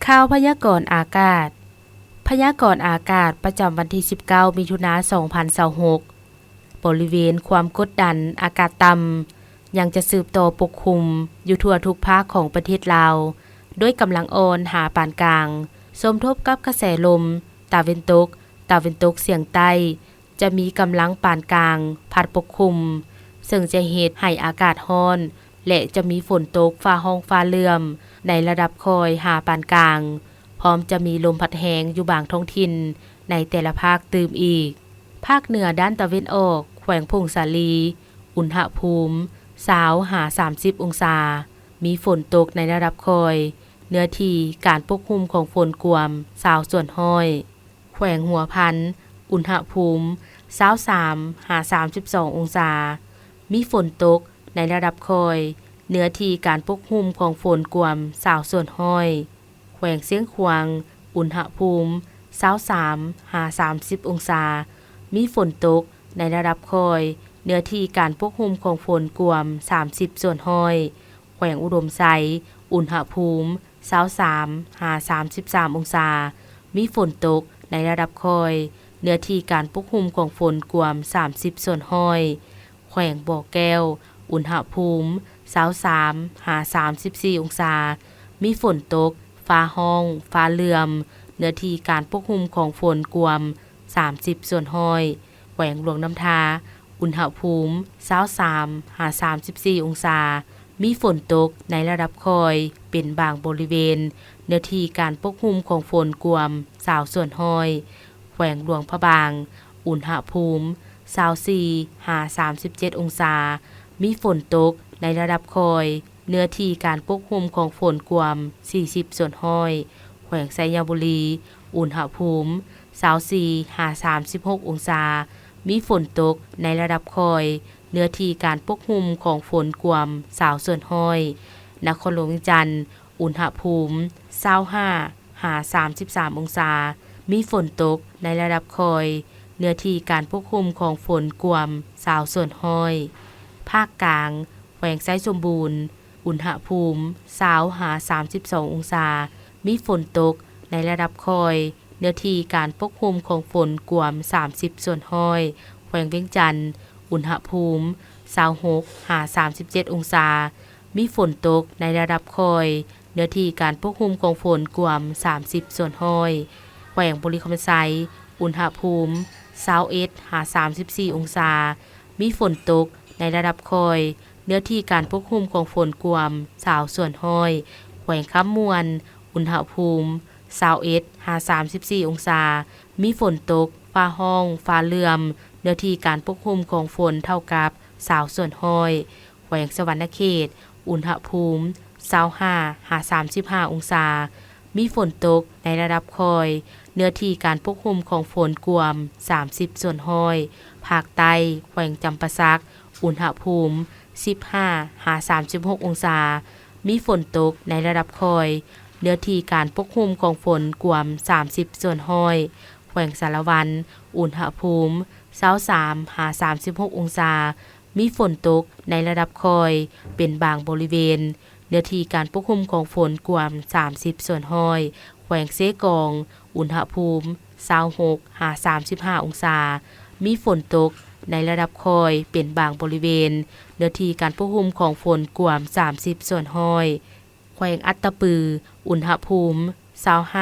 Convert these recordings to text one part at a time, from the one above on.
ข่าวพยากรณ์อากาศพยากรณ์อากาศประจำวันที่19มิถุนายน2026บริเวณความกดดันอากาศต่ำยังจะสืบต่อปกคลุมอยู่ทั่วทุกภาคของประเทศลาวด้วยกำลังอ่อนหาปานกลางสมทบกับกระแสลมตะวันตกเฉียงใต้จะมีกำลังปานกลางพัดปกคลุมซึ่งจะเฮ็ดให้อากาศร้อนและจะมีฝนตกฟ้าห้องฟ้าเหลื่อมในระดับคอยหาปานกลางพร้อมจะมีลมพัดแรงอยู่บางท้องถิ่นในแต่ละภาคตื่มอีกภาคเหนือด้านตะวันออกแขวงพงสาลีอุณหภูมิ20-30 องศามีฝนตกในระดับคอยเนื้อที่การปกคลุมของฝนกวม20ส่วนห้อยแขวงหัวพันอุณหภูมิ23-32 องศามีฝนตกในระดับคอยเนื้อที่การปกคลุมของฝนกวม20ส่วนห้อยแขวงเสียงขวางอุณหภูมิ23-30 องศามีฝนตกในระดับคอยเนื้อที่การปกคลุมของฝนกวม30ส่วนห้อยแขวงอุดมไซอุณหภูมิ23-33 องศามีฝนตกในระดับคอยเนื้อที่การปกคลุมของฝนกวม30ส่วนห้อยแขวงบ่อแก้วอุณหภูมิ23-34 องศามีฝนตกฟ้าห้องฟ้าเหลื่อมเนื้อที่การปกคลุมของฝนกวม30ส่วนห้อยแขวงหลวงน้ำทาอุณหภูมิ23-34 องศามีฝนตกในระดับคอยเป็นบางบริเวณเนื้อที่การปกคลุมของฝนกวม20ส่วนห้อยแขวงหลวงพระบางอุณหภูมิ24-37 องศามีฝนตกในระดับคอยเนื้อที่การปกคลุมของฝนกวม40ส่วนห้อยแขวงไชยบุรีอุณหภูมิ24-36 องศามีฝนตกในระดับคอยเนื้อที่การปกคลุมของฝนกวม20ส่วนห้อยนครหลวงวิจันทร์อุณหภูมิ25-33 องศามีฝนตกในระดับคอยเนื้อที่การปกคลุมของฝนกวม20ส่วนห้อยภาคกลางแขวงไชสมบูรณ์อุณหภูมิ20-32 องศามีฝนตกในระดับคอยเนื้อที่การปกคลุมของฝนกวม30ส่วนห้อยแขวงเวียงจันทร์อุณหภูมิ26-37 องศามีฝนตกในระดับคอยเนื้อที่การปกคลุมของฝนกวม30ส่วนห้อยแขวงบริคมไซอุณหภูมิ21-34 องศามีฝนตกในระดับคอยเนื้อที่การปกคลุมของฝนกวม20ส่วนห้อยแขวงค้ำมวนอุณหภูมิ21-34 องศามีฝนตกฟ้าห้องฟ้าเหลื่อมเนื้อที่การปกคลุมของฝนเท่ากับ20ส่วนห้อยแขวงสวรรณเขตอุณหภูมิ25-35 องศามีฝนตกในระดับคอยเนื้อที่การปกคลุมของฝนกวม30ส่วนห้อยภาคใต้แขวงจำปาสักอุณหภูมิ15-36 องศามีฝนตกในระดับคอยเนื้อที่การปกคลุมของฝนกวม30ส่วนห้อยแขวงสารวันอุณหภูมิ23-36 องศามีฝนตกในระดับคอยเป็นบางบริเวณเนื้อที่การปกคลุมของฝนกวม30ส่วนห้อยแขวงเซกองอุณหภูมิ26-35 องศามีฝนตกในระดับคอยเป็นบางบริเวณเนื้อที่การปกคลุมของฝนกวม30ส่วนห้อยแขวงอัตตปืออุณหภูมิ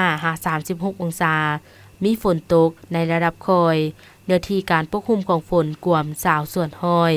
25-36 องศามีฝนตกในระดับคอยเนื้อที่การปกคลุมของฝนกวม20ส่วนห้อย